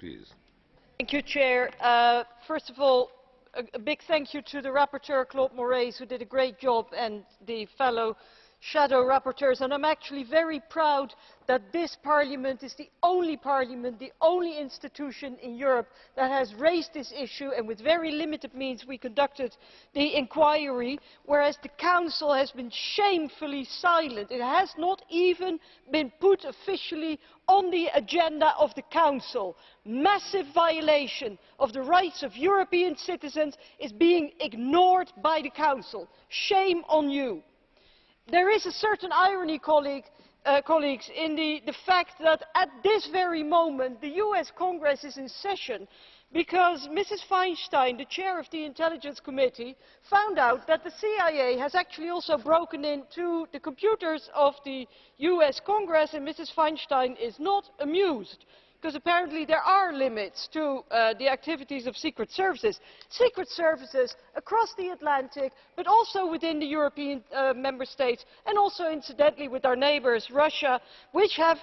please. Thank you, Chair. First of all, a big thank you to the rapporteur, Claude Moraes, who did a great job, and the fellow shadow rapporteurs. And I'm actually very proud that this Parliament is the only institution in Europe that has raised this issue, and with very limited means we conducted the inquiry, whereas the Council has been shamefully silent. It has not even been put officially on the agenda of the Council. Massive violation of the rights of European citizens is being ignored by the Council. Shame on you. There is a certain irony, colleagues, in the fact that at this very moment the US Congress is in session because Mrs. Feinstein, the chair of the Intelligence Committee, found out that the CIA has actually also broken into the computers of the US Congress, and Mrs. Feinstein is not amused, because apparently there are limits to the activities of secret services. Secret services across the Atlantic, but also within the European member states, and also incidentally with our neighbours, Russia, which have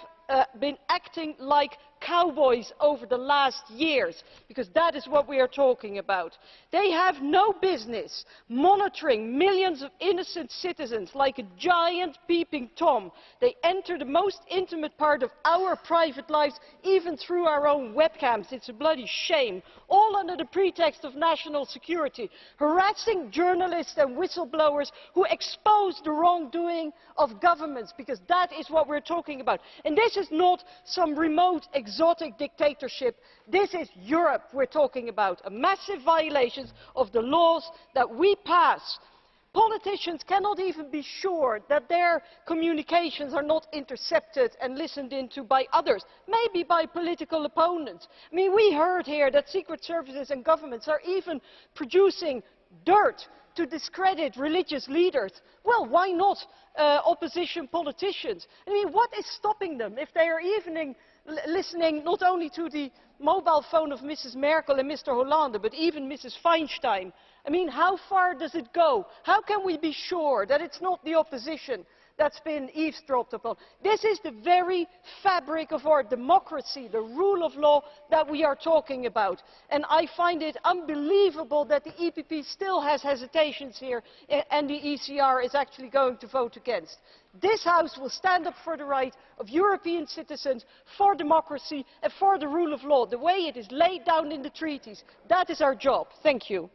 been acting like cowboys over the last years, because that is what we are talking about. They have no business monitoring millions of innocent citizens like a giant peeping Tom. They enter the most intimate part of our private lives, even through our own webcams. It's a bloody shame. All under the pretext of national security, harassing journalists and whistleblowers who expose the wrongdoing of governments, because that is what we're talking about. And this is not some remote exotic dictatorship. This is Europe we're talking about. A massive violations of the laws that we pass. Politicians cannot even be sure that their communications are not intercepted and listened into by others, maybe by political opponents. I mean, we heard here that secret services and governments are even producing dirt to discredit religious leaders. Well, why not opposition politicians? I mean, what is stopping them if they are even listening not only to the mobile phone of Mrs. Merkel and Mr. Hollande, but even Mrs. Feinstein? I mean, how far does it go? How can we be sure that it's not the opposition that's been eavesdropped upon? This is the very fabric of our democracy, the rule of law that we are talking about. And I find it unbelievable that the EPP still has hesitations here and the ECR is actually going to vote against. This House will stand up for the right of European citizens, for democracy and for the rule of law, the way it is laid down in the treaties. That is our job. Thank you.